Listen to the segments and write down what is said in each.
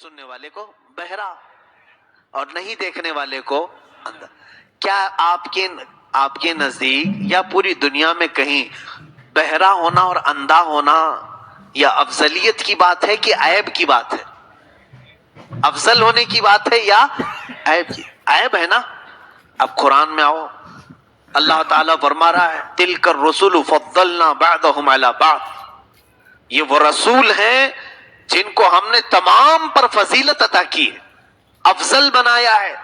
سننے والے کو بہرا اور نہیں دیکھنے والے کو اندھا. کیا آپ کے نزدیک یا پوری دنیا میں کہیں بہرا ہونا اور اندھا ہونا یا افضلیت کی بات ہے کہ عیب کی بات ہے؟ افضل ہونے کی بات ہے یا عیب کی؟ عیب ہے نا. اب قرآن میں آؤ، اللہ تعالیٰ فرما رہا ہے تلک الرسل فضلنا بعضهم علی بعض، یہ وہ رسول ہیں جن کو ہم نے تمام پر فضیلت عطا کی ہے، افضل بنایا ہے.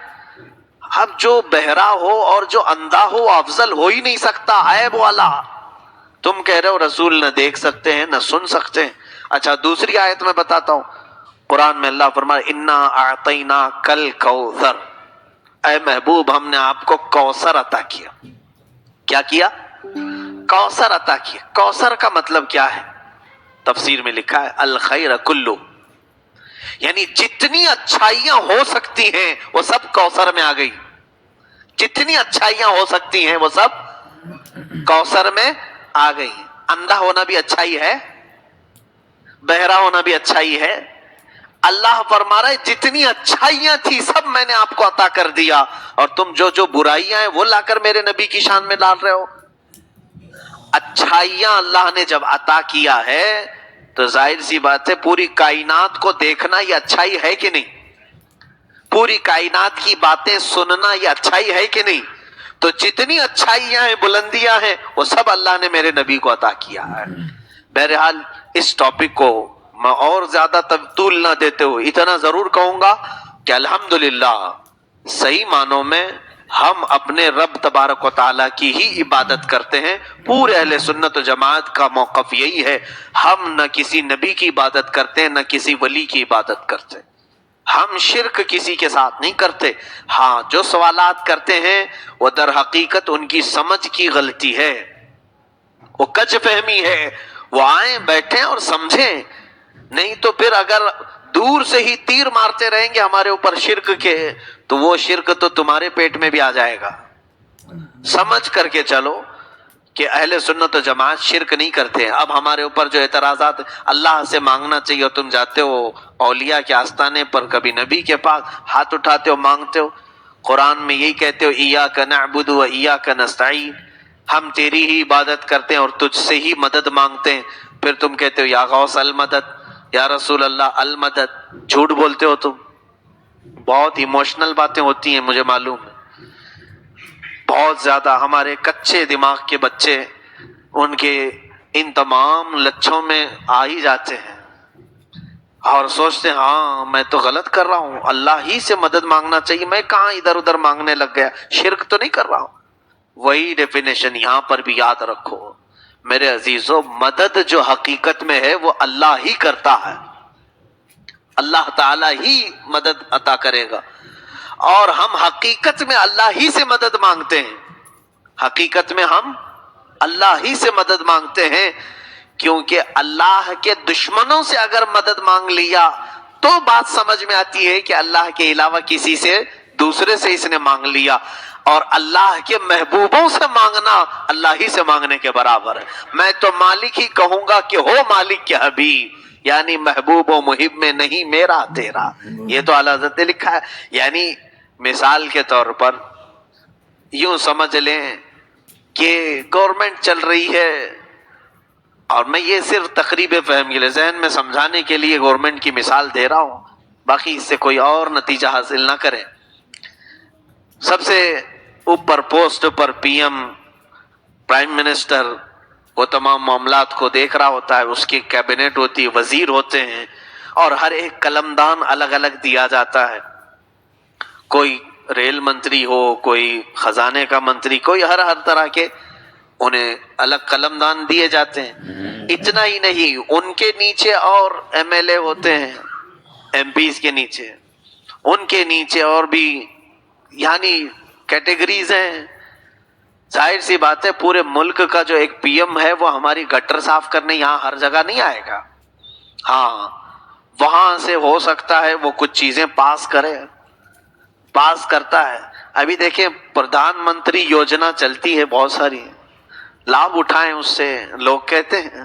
اب جو بہرا ہو اور جو اندھا ہو افضل ہو ہی نہیں سکتا، عیب والا. تم کہہ رہے ہو رسول نہ دیکھ سکتے ہیں نہ سن سکتے ہیں. اچھا دوسری آیت میں بتاتا ہوں، قرآن میں اللہ فرمائے انا اعطیناک الکوثر، اے محبوب ہم نے آپ کو کوثر عطا کیا. کیا کیا؟ کوثر عطا کیا. کوثر کا مطلب کیا ہے؟ تفسیر میں لکھا ہے الخیر کلو، یعنی جتنی اچھائیاں ہو سکتی ہیں وہ سب کوثر میں آ گئی. جتنی اچھائیاں ہو سکتی ہیں وہ سب کوثر میں آ گئی. اندھا ہونا بھی اچھائی ہے، بہرا ہونا بھی اچھائی ہے. اللہ فرما رہا ہے جتنی اچھائیاں تھی سب میں نے آپ کو عطا کر دیا، اور تم جو برائیاں ہیں وہ لا کر میرے نبی کی شان میں ڈال رہے ہو. اچھائیاں اللہ نے جب عطا کیا ہے تو ظاہر سی بات ہے پوری کائنات کو دیکھنا یہ اچھائی ہے کہ نہیں؟ پوری کائنات کی باتیں سننا یہ اچھائی ہے کہ نہیں؟ تو جتنی اچھائیاں ہیں بلندیاں ہیں وہ سب اللہ نے میرے نبی کو عطا کیا ہے. بہرحال اس ٹاپک کو میں اور زیادہ طول نہ دیتے ہوئے اتنا ضرور کہوں گا کہ الحمدللہ صحیح معنوں میں ہم اپنے رب تبارک و تعالیٰ کی ہی عبادت کرتے ہیں. پورے اہل سنت و جماعت کا موقف یہی ہے، ہم نہ کسی نبی کی عبادت کرتے ہیں نہ کسی ولی کی عبادت کرتے. ہم شرک کسی کے ساتھ نہیں کرتے. ہاں جو سوالات کرتے ہیں وہ در حقیقت ان کی سمجھ کی غلطی ہے، وہ کج فہمی ہے. وہ آئیں بیٹھیں اور سمجھیں، نہیں تو پھر اگر دور سے ہی تیر مارتے رہیں گے ہمارے اوپر شرک کے تو وہ شرک تو تمہارے پیٹ میں بھی آ جائے گا. سمجھ کر کے چلو کہ اہل سنت و جماعت شرک نہیں کرتے. اب ہمارے اوپر جو اعتراضات اللہ سے مانگنا چاہیے اور تم جاتے ہو اولیاء کے آستانے پر، کبھی نبی کے پاس ہاتھ اٹھاتے ہو مانگتے ہو. قرآن میں یہی کہتے ہو ایاک نعبد و ایاک نستعین، ہم تیری ہی عبادت کرتے ہیں اور تجھ سے ہی مدد مانگتے ہیں. پھر تم کہتے ہو یا غوث المدد، یا رسول اللہ المدد. جھوٹ بولتے ہو تم. بہت ایموشنل باتیں ہوتی ہیں مجھے معلوم ہے، بہت زیادہ. ہمارے کچے دماغ کے بچے ان کے ان تمام لچھوں میں آ ہی جاتے ہیں اور سوچتے ہیں ہاں میں تو غلط کر رہا ہوں، اللہ ہی سے مدد مانگنا چاہیے، میں کہاں ادھر ادھر مانگنے لگ گیا، شرک تو نہیں کر رہا ہوں. وہی ڈیفینیشن یہاں پر بھی یاد رکھو میرے عزیزو، مدد جو حقیقت میں ہے وہ اللہ ہی کرتا ہے. اللہ تعالیٰ ہی مدد عطا کرے گا، اور ہم حقیقت میں اللہ ہی سے مدد مانگتے ہیں. حقیقت میں ہم اللہ ہی سے مدد مانگتے ہیں، کیونکہ اللہ کے دشمنوں سے اگر مدد مانگ لیا تو بات سمجھ میں آتی ہے کہ اللہ کے علاوہ کسی سے دوسرے سے اس نے مانگ لیا. اور اللہ کے محبوبوں سے مانگنا اللہ ہی سے مانگنے کے برابر ہے. میں تو مالک ہی کہوں گا کہ ہو مالک کے حبیب، یعنی محبوب و محب میں نہیں میرا تیرا. یہ تو اعلیٰ حضرت نے لکھا ہے. یعنی مثال کے طور پر یوں سمجھ لیں کہ گورنمنٹ چل رہی ہے، اور میں یہ صرف تقریب فہم کے لیے ذہن میں سمجھانے کے لیے گورنمنٹ کی مثال دے رہا ہوں، باقی اس سے کوئی اور نتیجہ حاصل نہ کریں. سب سے اوپر پوسٹ پر پی ایم، پرائم منسٹر، وہ تمام معاملات کو دیکھ رہا ہوتا ہے، اس کی کیبنٹ ہوتی ہے، وزیر ہوتے ہیں، اور ہر ایک قلمدان الگ الگ دیا جاتا ہے. کوئی ریل منتری ہو، کوئی خزانے کا منتری، کوئی ہر طرح کے انہیں الگ قلمدان دیے جاتے ہیں. اتنا ہی نہیں، ان کے نیچے اور ایم ایل اے ہوتے ہیں، ایم پیز کے نیچے، ان کے نیچے اور بھی یعنی کیٹیگریز ہیں. ظاہر سی بات ہے پورے ملک کا جو ایک پی ایم ہے وہ ہماری گٹر صاف کرنے یہاں ہر جگہ نہیں آئے گا. ہاں وہاں سے ہو سکتا ہے وہ کچھ چیزیں پاس کرتا ہے. ابھی دیکھیں پردھان منتری یوجنا چلتی ہے بہت ساری، لابھ اٹھائیں اس سے. لوگ کہتے ہیں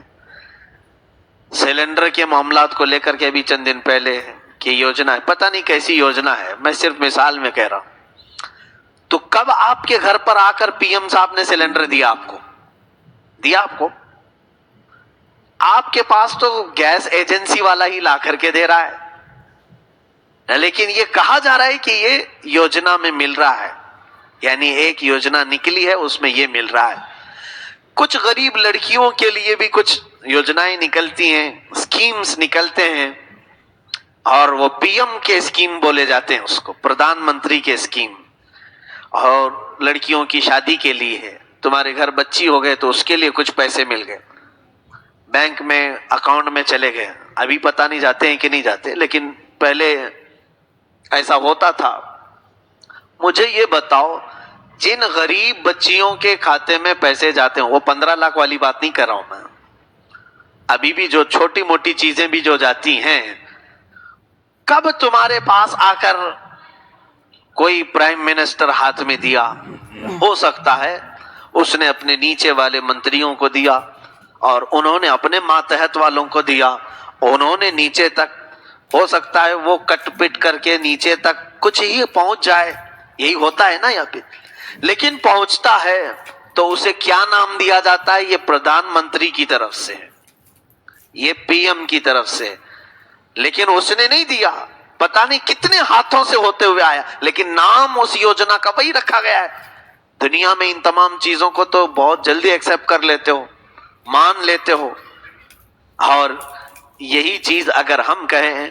سلنڈر کے معاملات کو لے کر کے ابھی چند دن پہلے کہ یوجنا ہے، پتہ نہیں کیسی یوجنا ہے، میں صرف مثال میں کہہ رہا ہوں. تو کب آپ کے گھر پر آ کر پی ایم صاحب نے سلنڈر دیا آپ کو؟ دیا آپ کو؟ آپ کے پاس تو گیس ایجنسی والا ہی لا کر کے دے رہا ہے، لیکن یہ کہا جا رہا ہے کہ یہ یوجنا میں مل رہا ہے، یعنی ایک یوجنا نکلی ہے اس میں یہ مل رہا ہے. کچھ غریب لڑکیوں کے لیے بھی کچھ یوجنائیں نکلتی ہیں، اسکیمز نکلتے ہیں، اور وہ پی ایم کے اسکیم بولے جاتے ہیں اس کو، پردھان منتری کے اسکیم. اور لڑکیوں کی شادی کے لیے ہے، تمہارے گھر بچی ہو گئے تو اس کے لیے کچھ پیسے مل گئے، بینک میں اکاؤنٹ میں چلے گئے. ابھی پتہ نہیں جاتے ہیں کہ نہیں جاتے، لیکن پہلے ایسا ہوتا تھا. مجھے یہ بتاؤ، جن غریب بچیوں کے کھاتے میں پیسے جاتے ہیں، وہ 15 لاکھ والی بات نہیں کر رہا ہوں میں، ابھی بھی جو چھوٹی موٹی چیزیں بھی جو جاتی ہیں، کب تمہارے پاس آ کر کوئی پرائم منسٹر ہاتھ میں دیا؟ ہو سکتا ہے اس نے اپنے نیچے والے منتریوں کو دیا، اور انہوں نے اپنے ماتحت والوں کو دیا، انہوں نے نیچے تک، ہو سکتا ہے وہ کٹ پٹ کر کے نیچے تک کچھ ہی پہنچ جائے، یہی ہوتا ہے نا یہاں پہ. لیکن پہنچتا ہے تو اسے کیا نام دیا جاتا ہے؟ یہ پردھان منتری کی طرف سے، یہ پی ایم کی طرف سے. لیکن اس نے نہیں دیا، پتہ نہیں کتنے ہاتھوں سے ہوتے ہوئے آیا، لیکن نام اس یوجنا کا وہی رکھا گیا ہے. دنیا میں ان تمام چیزوں کو تو بہت جلدی ایکسپٹ کر لیتے ہو، مان لیتے ہو. اور یہی چیز اگر ہم کہیں،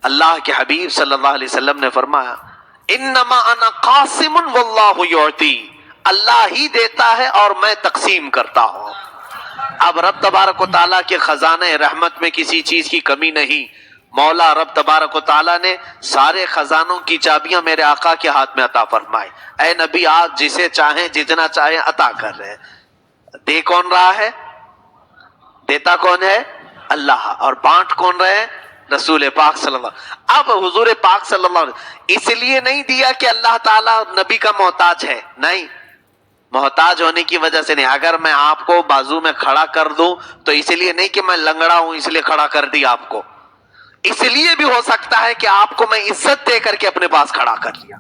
اللہ کے حبیب صلی اللہ علیہ وسلم نے فرمایا انما انا قاسم واللہ یعطی، اللہ ہی دیتا ہے اور میں تقسیم کرتا ہوں. اب رب تبارک و تعالیٰ کے خزانے رحمت میں کسی چیز کی کمی نہیں. مولا رب تبارک و تعالیٰ نے سارے خزانوں کی چابیاں میرے آقا کے ہاتھ میں عطا فرمائے. اے نبی، آج جسے چاہیں جتنا چاہیں عطا کر رہے ہیں. دے کون رہا ہے؟ دیتا کون ہے؟ اللہ. اور بانٹ کون رہے ہیں؟ رسول پاک صلی اللہ علیہ وسلم. اب حضور پاک صلی اللہ علیہ وسلم اس لیے نہیں دیا کہ اللہ تعالیٰ نبی کا محتاج ہے، نہیں، محتاج ہونے کی وجہ سے نہیں. اگر میں آپ کو بازو میں کھڑا کر دوں تو اس لیے نہیں کہ میں لنگڑا ہوں اس لیے کھڑا کر دیا آپ کو، اس لیے بھی ہو سکتا ہے کہ آپ کو میں عزت دے کر کے اپنے پاس کھڑا کر لیا.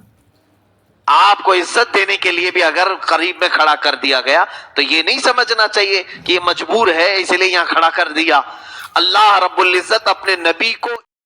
آپ کو عزت دینے کے لیے بھی اگر قریب میں کھڑا کر دیا گیا تو یہ نہیں سمجھنا چاہیے کہ یہ مجبور ہے اس لیے یہاں کھڑا کر دیا. اللہ رب العزت اپنے نبی کو